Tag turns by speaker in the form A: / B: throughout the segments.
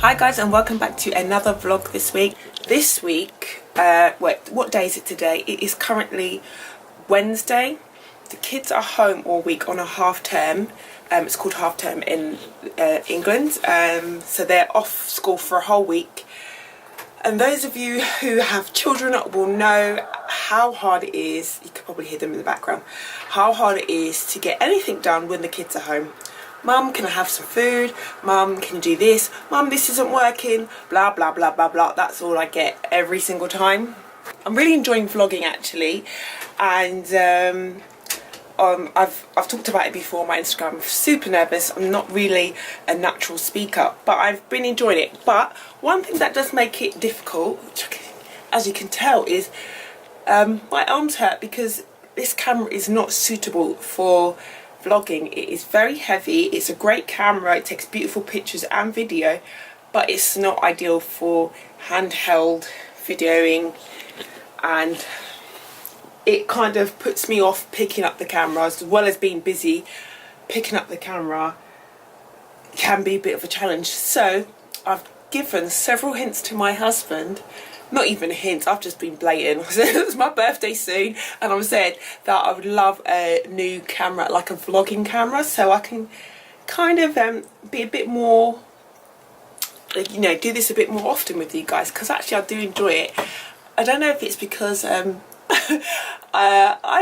A: Hi guys, and welcome back to another vlog this week. This week, what day is it today? It is currently Wednesday. The kids are home all week on a half term. It's called half term in England. So they're off school for a whole week. And those of you who have children will know how hard it is, you can probably hear them in the background, how hard it is to get anything done when the kids are home. Mum, can I have some food? Mum, can you do this? Mum, this isn't working. Blah, blah, blah, blah, blah. That's all I get every single time. I'm really enjoying vlogging actually. And I've talked about it before on my Instagram. I'm super nervous. I'm not really a natural speaker, but I've been enjoying it. But one thing that does make it difficult, which as you can tell, is my arms hurt because this camera is not suitable for vlogging. It is very heavy. It's a great camera. It takes beautiful pictures and video, but it's not ideal for handheld videoing, and it kind of puts me off picking up the camera. As well as being busy, picking up the camera can be a bit of a challenge. So I've given several hints to my husband. Not even hints, I've just been blatant. It's my birthday soon, and I've said that I would love a new camera, like a vlogging camera, so I can kind of be a bit more, you know, do this a bit more often with you guys, because actually I do enjoy it. I don't know if it's because I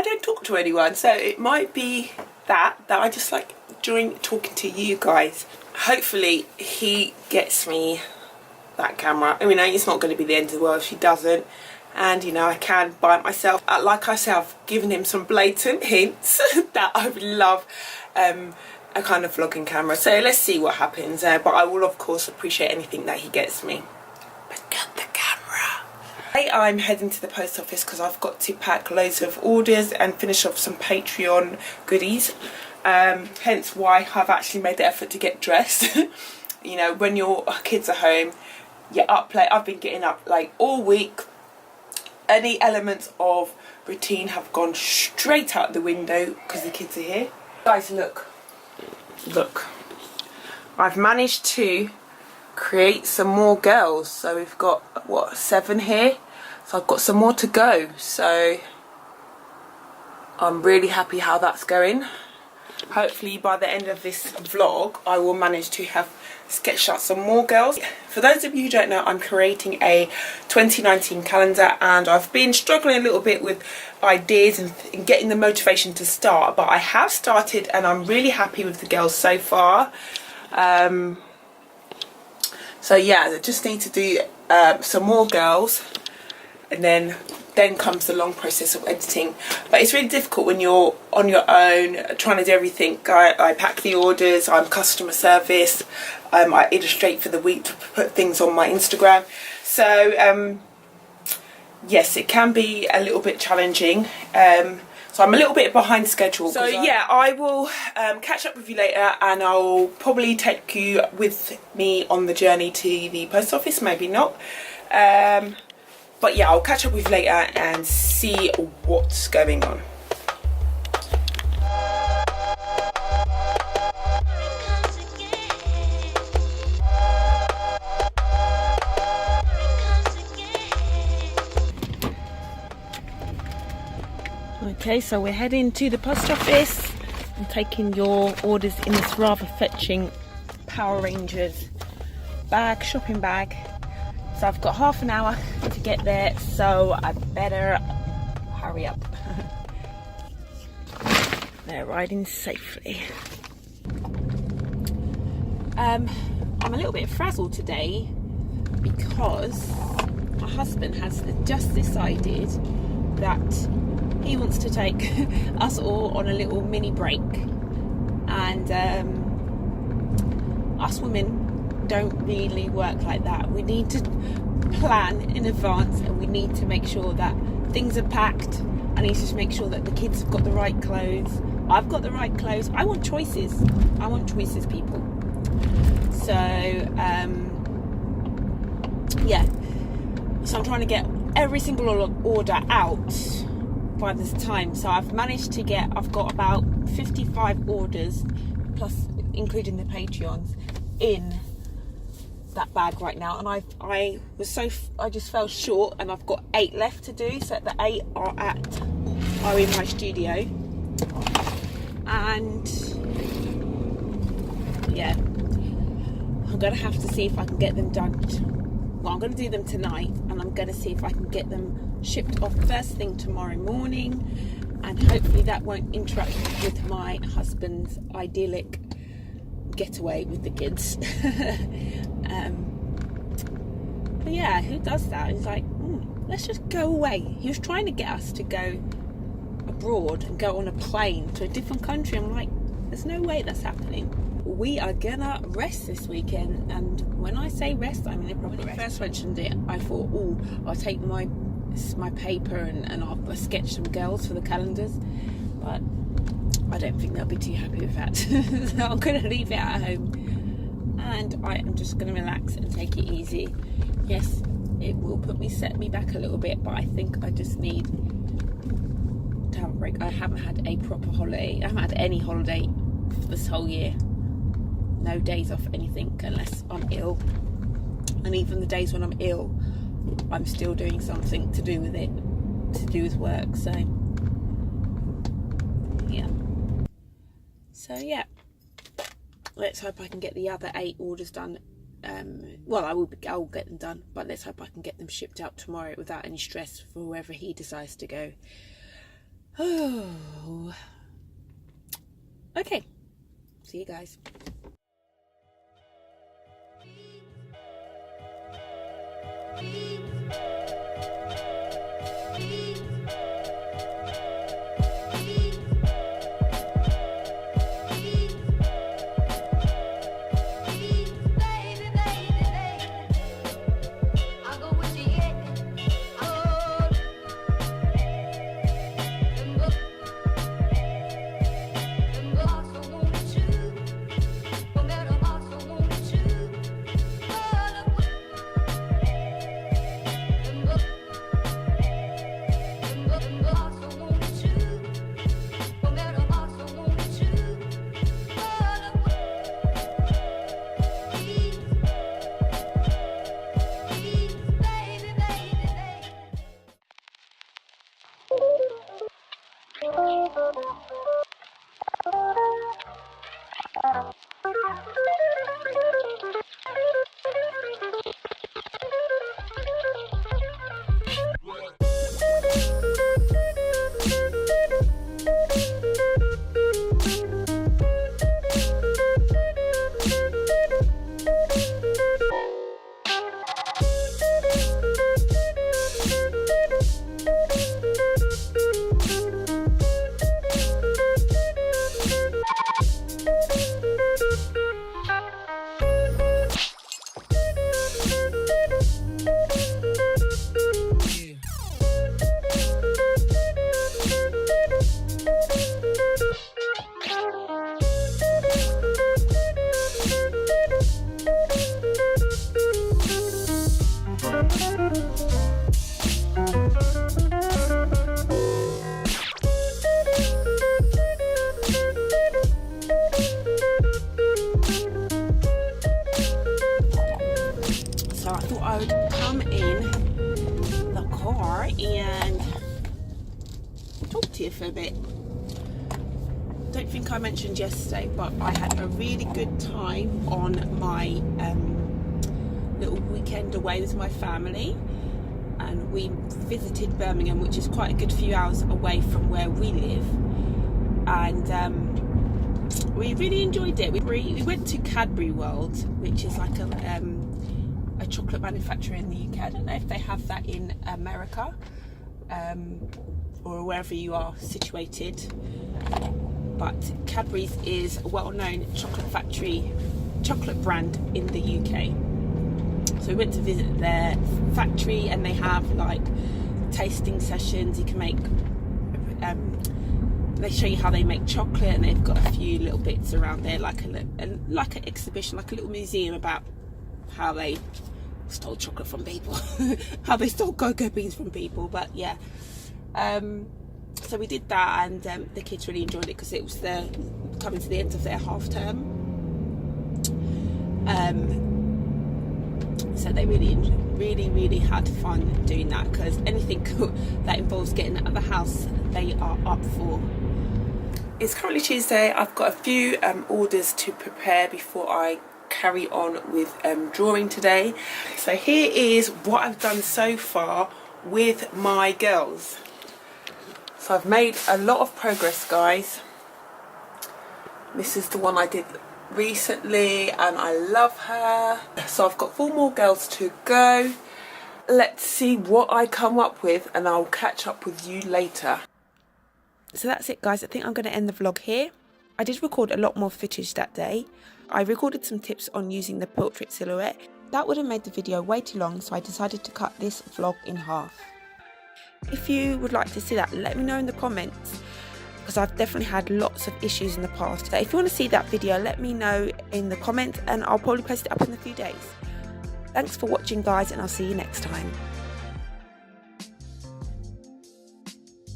A: don't talk to anyone, so it might be that I just like enjoying talking to you guys. Hopefully he gets me that camera. I mean, it's not going to be the end of the world if she doesn't, and you know, I can buy it myself. Like I said, I've given him some blatant hints that I would love a kind of vlogging camera, so let's see what happens. But I will of course appreciate anything that he gets me. But get the camera. Today I'm heading to the post office because I've got to pack loads of orders and finish off some Patreon goodies, hence why I've actually made the effort to get dressed. You know, when your kids are home, you're up late. I've been getting up like all week. Any elements of routine have gone straight out the window because the kids are here. Guys, look. I've managed to create some more girls. So we've got, what, 7 here? So I've got some more to go. So I'm really happy how that's going. Hopefully by the end of this vlog I will manage to have sketched out some more girls. For those of you who don't know, I'm creating a 2019 calendar, and I've been struggling a little bit with ideas and getting the motivation to start, but I have started and I'm really happy with the girls so far. So yeah, I just need to do some more girls, and then comes the long process of editing. But it's really difficult when you're on your own trying to do everything. I pack the orders, I'm customer service, I illustrate for the week to put things on my Instagram. So yes, it can be a little bit challenging. So I'm a little bit behind schedule. So yeah, I will catch up with you later, and I'll probably take you with me on the journey to the post office, maybe not. But yeah, I'll catch up with you later and see what's going on. Okay, so we're heading to the post office. I'm taking your orders in this rather fetching Power Rangers bag, shopping bag. So I've got half an hour to get there, so I better hurry up. They're riding safely. I'm a little bit frazzled today because my husband has just decided that he wants to take us all on a little mini break, and us women don't really work like that. We need to plan in advance, and we need to make sure that things are packed. I need to make sure that the kids have got the right clothes. I've got the right clothes. I want choices. I want choices, people. So yeah, so I'm trying to get every single order out by this time. So I've managed to get, I've got about 55 orders plus including the Patreons in that bag right now, and I just fell short, and I've got 8 left to do. So the 8 are in my studio, and yeah, I'm gonna have to see if I can get them done. Well, I'm gonna do them tonight, and I'm gonna see if I can get them shipped off first thing tomorrow morning, and hopefully that won't interrupt with my husband's idyllic getaway with the kids. But yeah, who does that? He's like, let's just go away. He was trying to get us to go abroad and go on a plane to a different country. I'm like, there's no way that's happening. We are gonna rest this weekend, and when I say rest, I mean when he first mentioned it, I thought, oh, I'll take my paper and I'll sketch some girls for the calendars, but I don't think they'll be too happy with that. So I'm gonna leave it at home, and I am just gonna relax and take it easy. Yes, it will set me back a little bit, but I think I just need to have a break. I haven't had a proper holiday. I haven't had any holiday this whole year. No days off anything unless I'm ill, and even the days when I'm ill, I'm still doing something to do with it, to do with work. So yeah, let's hope I can get the other 8 orders done. Well, I will get them done, but let's hope I can get them shipped out tomorrow without any stress for wherever he decides to go. Oh, okay, see you guys. So I thought I would come in the car and talk to you for a bit. Don't think I mentioned yesterday, but I had a really good time on my little weekend away with my family, and we visited Birmingham, which is quite a good few hours away from where we live, and we really enjoyed it. We went to Cadbury World, which is like a chocolate manufacturer in the UK. I don't know if they have that in America or wherever you are situated, but Cadbury's is a well-known chocolate brand in the UK. So we went to visit their factory, and they have like tasting sessions. You can make they show you how they make chocolate, and they've got a few little bits around there, like an exhibition, like a little museum about how they stole chocolate from people, how they stole cocoa beans from people. But yeah, so we did that, and the kids really enjoyed it because it was coming to the end of their half term.
B: So they really had fun doing that, because anything that involves getting out of the house, they are up for.
A: It's currently Tuesday. I've got a few orders to prepare before I carry on with drawing today. So here is what I've done so far with my girls. So I've made a lot of progress, guys. This is the one I did recently and I love her. So I've got 4 more girls to go. Let's see what I come up with and I'll catch up with you later. So that's it, guys. I think I'm going to end the vlog here. I did record a lot more footage that day. I recorded some tips on using the portrait silhouette. That would have made the video way too long, so I decided to cut this vlog in half. If you would like to see that, let me know in the comments, because I've definitely had lots of issues in the past. So if you want to see that video, let me know in the comments and I'll probably post it up in a few days. Thanks for watching, guys, and I'll see you next time.